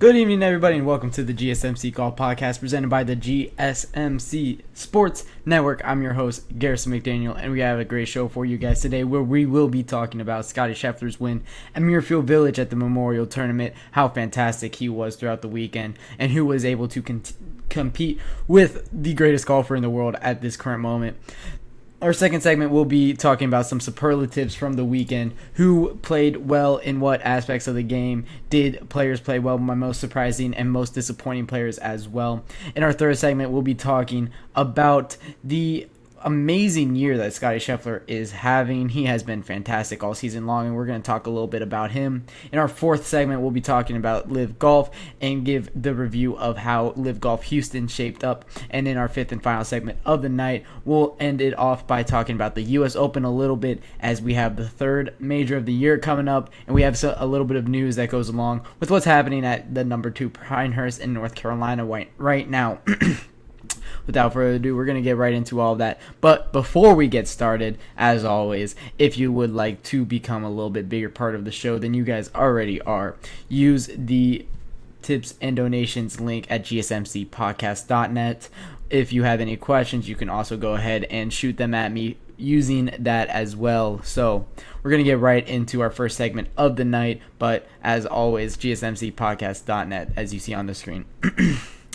Good evening, everybody, and welcome to the GSMC Golf Podcast presented by the GSMC Sports Network. I'm your host, Garrison McDaniel, and we have a great show for you guys today where we will be talking about Scottie Scheffler's win at Muirfield Village at the Memorial Tournament, how fantastic he was throughout the weekend, and who was able to compete with the greatest golfer in the world at this current moment. Our second segment, we'll be talking about some superlatives from the weekend. Who played well in what aspects of the game? Did players play well? My most surprising and most disappointing players as well. In our third segment, we'll be talking about the amazing year that Scottie Scheffler is having. He has been fantastic all season long, and we're going to talk a little bit about him. In our fourth segment, we'll be talking about Live Golf and give the review of how Live Golf Houston shaped up. And in our fifth and final segment of the night, we'll end it off by talking about the U.S. Open a little bit, as we have the third major of the year coming up, and we have a little bit of news that goes along with what's happening at the number 2 Pinehurst in North Carolina right now. Without further ado, we're going to get right into all of that. But before we get started, as always, if you would like to become a little bit bigger part of the show than you guys already are, use the tips and donations link at gsmcsportsnetwork.net. If you have any questions, you can also go ahead and shoot them at me using that as well. So we're going to get right into our first segment of the night. But as always, gsmcsportsnetwork.net, as you see on the screen.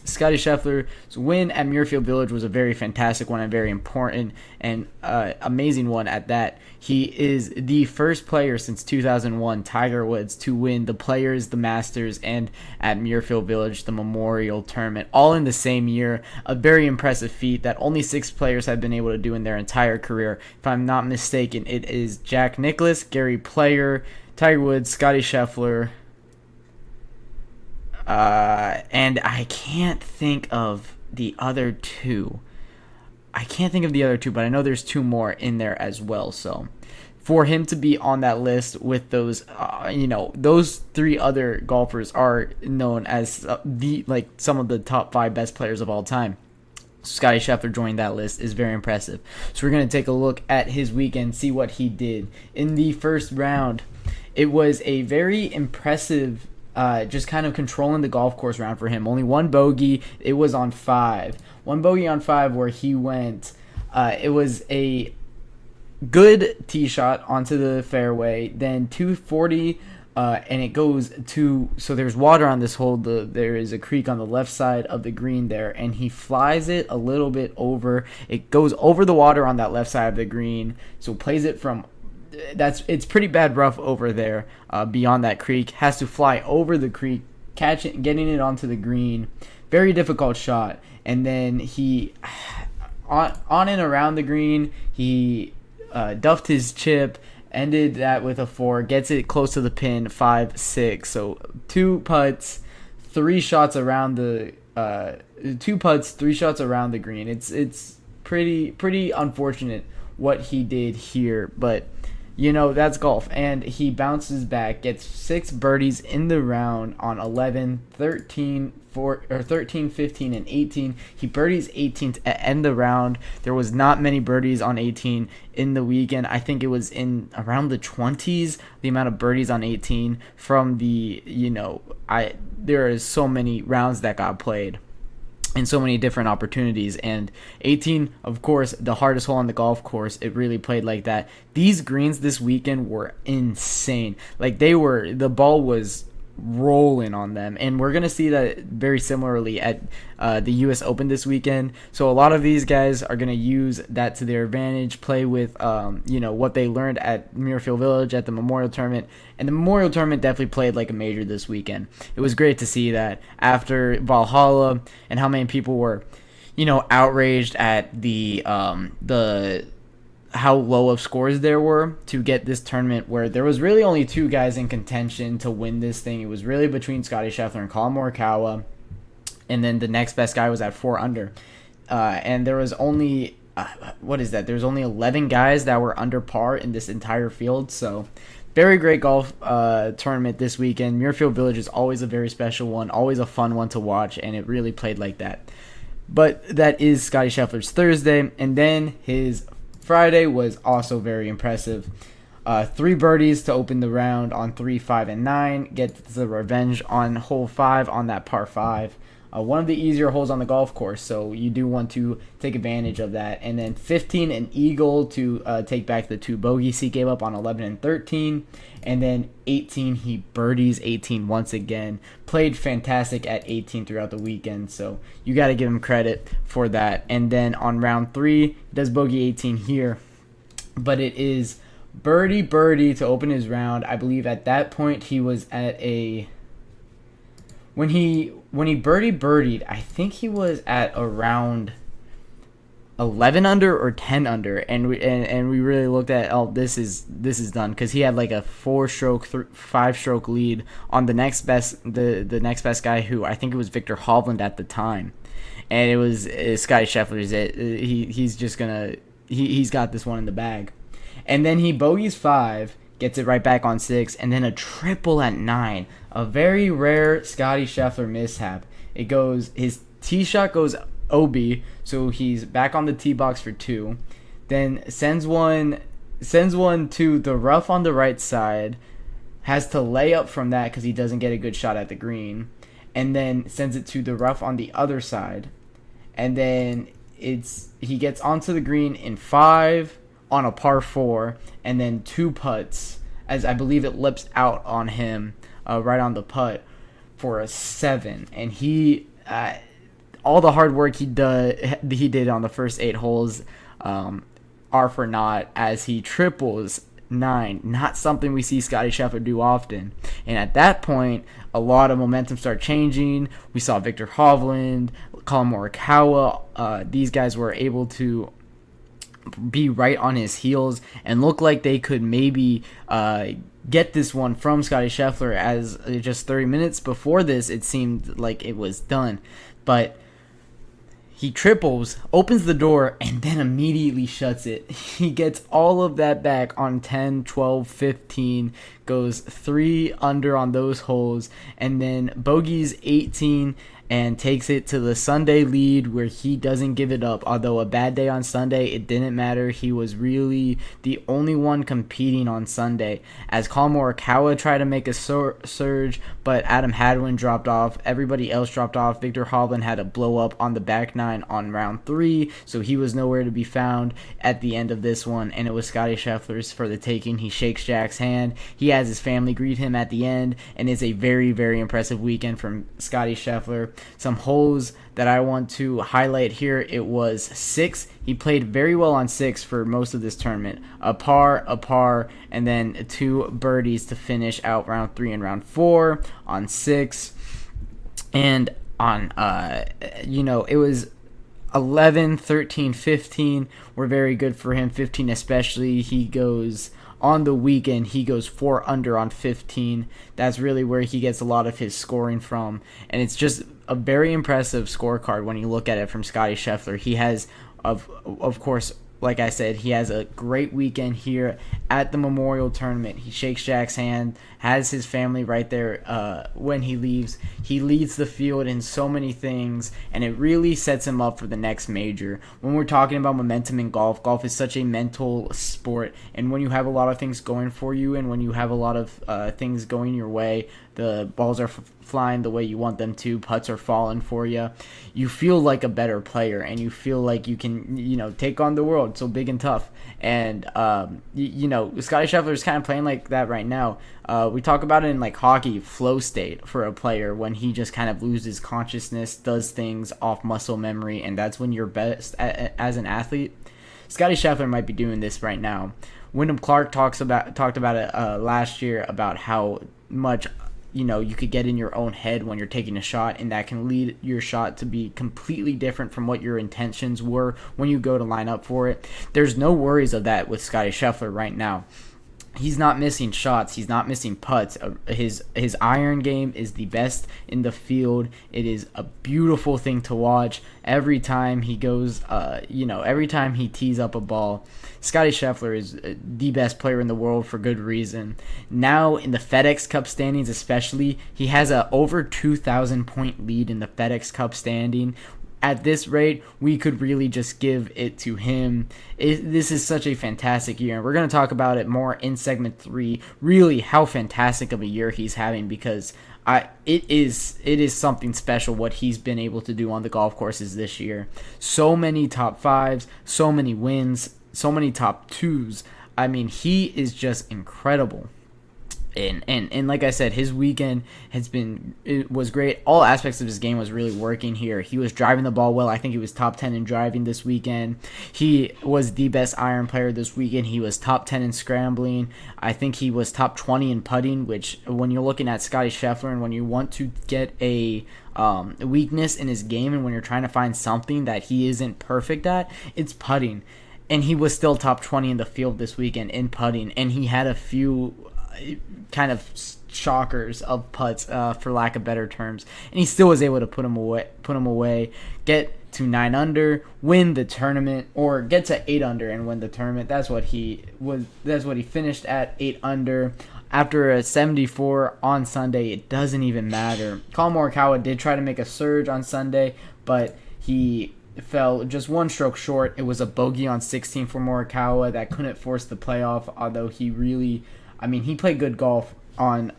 Scottie Scheffler's win at Muirfield Village was a very fantastic one and very important and amazing one at that. He is the first player since 2001, Tiger Woods, to win the Players, the Masters, and at Muirfield Village, the Memorial Tournament, all in the same year. A very impressive feat that only 6 players have been able to do in their entire career. If I'm not mistaken, it is Jack Nicklaus, Gary Player, Tiger Woods, Scottie Scheffler, and I can't think of the other two. But I know there's 2 more in there as well. So for him to be on that list with those, those 3 other golfers are known as some of the top 5 best players of all time. Scottie Scheffler joining that list is very impressive. So we're going to take a look at his weekend, see what he did. In the first round, it was a very impressive just kind of controlling the golf course round for him. Only 1 bogey. It was on 5. 1 bogey on 5 where he went. It was a good tee shot onto the fairway. Then 240, and it goes to. So there's water on this hole. There is a creek on the left side of the green there, and he flies it a little bit over. It goes over the water on that left side of the green. So plays it from. It's pretty bad rough over there beyond that creek. Has to fly over the creek, catch it, getting it onto the green. Very difficult shot. And then he, on and around the green, he duffed his chip, ended that with a 4, gets it close to the pin, 5-6. So 2 putts, 3 shots around the 2 putts, 3 shots around the green. It's pretty unfortunate what he did here, but that's golf. And he bounces back, gets 6 birdies in the round on 11, 13, 15, and 18. He birdies 18 to end the round. There was not many birdies on 18 in the weekend. I think it was in around the 20s, the amount of birdies on 18 from the, there is so many rounds that got played. And so many different opportunities. And 18, of course, the hardest hole on the golf course, it really played like that. These greens this weekend were insane. The ball was rolling on them. And we're going to see that very similarly at the U.S. Open this weekend. So a lot of these guys are going to use that to their advantage, play with, what they learned at Muirfield Village at the Memorial Tournament. And the Memorial Tournament definitely played like a major this weekend. It was great to see that after Valhalla and how many people were, outraged at the how low of scores there were to get this tournament where there was really only 2 guys in contention to win this thing. It was really between Scottie Scheffler and Collin Morikawa, and then the next best guy was at 4 under. And there was only There's only 11 guys that were under par in this entire field. So very great golf tournament this weekend. Muirfield Village is always a very special one, always a fun one to watch, and it really played like that. But that is Scottie Scheffler's Thursday, and then his Friday was also very impressive. Three birdies to open the round on 3, 5, and 9. Gets the revenge on hole 5 on that par 5. One of the easier holes on the golf course, so you do want to take advantage of that. And then 15, an eagle to take back the 2 bogeys he gave up on 11 and 13. And then 18, he birdies 18 once again. Played fantastic at 18 throughout the weekend, so you got to give him credit for that. And then on round 3, he does bogey 18 here, but it is birdie to open his round. I believe at that point he was at a... When he birdied, I think he was at around 11 under or 10 under, and we really looked at, this is done, because he had like a 5-stroke lead on the next best guy, who I think it was Victor Hovland at the time, and it was Scottie Scheffler's it. He's got this one in the bag, and then he bogeys 5. Gets it right back on 6, and then a triple at 9. A very rare Scottie Scheffler mishap. His tee shot goes OB, so he's back on the tee box for 2. Then sends one to the rough on the right side. Has to lay up from that because he doesn't get a good shot at the green, and then sends it to the rough on the other side, and then he gets onto the green in 5. On a par 4, and then 2 putts, as I believe it lips out on him right on the putt for a 7. And he all the hard work he did on the first 8 holes are for naught, as he triples 9. Not something we see Scottie Scheffler do often. And at that point, a lot of momentum start changing. We saw Victor Hovland, Colin Morikawa. These guys were able to be right on his heels and look like they could maybe get this one from Scottie Scheffler, as just 30 minutes before this it seemed like it was done. But he triples, opens the door, and then immediately shuts it. He gets all of that back on 10, 12, 15, goes 3 under on those holes, and then bogeys 18 and takes it to the Sunday lead, where he doesn't give it up. Although a bad day on Sunday, it didn't matter. He was really the only one competing on Sunday, as Colin Morikawa tried to make a surge, but Adam Hadwin dropped off. Everybody else dropped off. Victor Hovland had a blow up on the back 9 on round 3, so he was nowhere to be found at the end of this one, and it was Scottie Scheffler's for the taking. He shakes Jack's hand. He has his family greet him at the end, and it's a very, very impressive weekend from Scottie Scheffler. Some holes that I want to highlight here, it was 6. He played very well on 6 for most of this tournament. A par, and then 2 birdies to finish out round 3 and round 4 on 6. And on, it was 11, 13, 15 were very good for him. 15 especially, he goes... On the weekend, he goes 4 under on 15. That's really where he gets a lot of his scoring from. And it's just a very impressive scorecard when you look at it from Scottie Scheffler. He has, of course, like I said, he has a great weekend here at the Memorial Tournament. He shakes Jack's hand, has his family right there when he leaves. He leads the field in so many things, and it really sets him up for the next major. When we're talking about momentum in golf, golf is such a mental sport, and when you have a lot of things going for you, and when you have a lot of things going your way, the balls are flying the way you want them to, putts are falling for you, you feel like a better player, and you feel like you can, take on the world so big and tough. And, Scottie Scheffler is kind of playing like that right now. We talk about it in like hockey, flow state for a player, when he just kind of loses consciousness, does things off muscle memory, and that's when you're best as an athlete. Scottie Scheffler might be doing this right now. Wyndham Clark talked about it last year, about how much you could get in your own head when you're taking a shot, and that can lead your shot to be completely different from what your intentions were when you go to line up for it. There's no worries of that with Scottie Scheffler right now. He's not missing shots. He's not missing putts. His iron game is the best in the field. It is a beautiful thing to watch. Every time he goes, every time he tees up a ball, Scottie Scheffler is the best player in the world for good reason. Now in the FedEx Cup standings especially, he has a over 2,000 point lead in the FedEx Cup standing. at this rate, we could really just give it to him. This is such a fantastic year, and we're going to talk about it more in segment 3, really how fantastic of a year he's having, because it is something special what he's been able to do on the golf courses this year. So many top 5s, so many wins, so many top 2s. I mean, he is just incredible. And like I said, his weekend was great. All aspects of his game was really working here. He was driving the ball well. I think he was top 10 in driving this weekend. He was the best iron player this weekend. He was top 10 in scrambling. I think he was top 20 in putting, which when you're looking at Scottie Scheffler and when you want to get a weakness in his game and when you're trying to find something that he isn't perfect at, it's putting. And he was still top 20 in the field this weekend in putting, and he had a few kind of shockers of putts, for lack of better terms, and he still was able to put him away, get to 9 under, win the tournament, or get to 8 under and win the tournament. That's what he finished at, 8 under. After a 74 on Sunday, it doesn't even matter. Collin Morikawa did try to make a surge on Sunday, but he fell just one stroke short. It was a bogey on 16 for Morikawa that couldn't force the playoff, although he played good golf on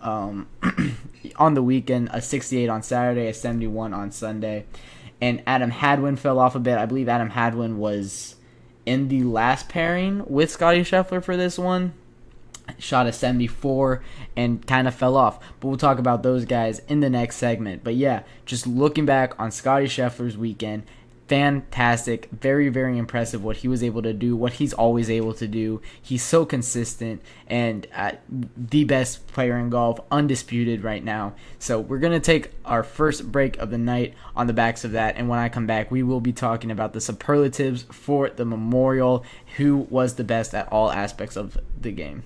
on the weekend, a 68 on Saturday, a 71 on Sunday. And Adam Hadwin fell off a bit. I believe Adam Hadwin was in the last pairing with Scottie Scheffler for this one. Shot a 74 and kind of fell off. But we'll talk about those guys in the next segment. But yeah, just looking back on Scottie Scheffler's weekend, fantastic, very, very impressive what he was able to do, what he's always able to do. He's so consistent and the best player in golf, undisputed right now. So we're going to take our first break of the night on the backs of that, and when I come back, we will be talking about the superlatives for the Memorial, who was the best at all aspects of the game.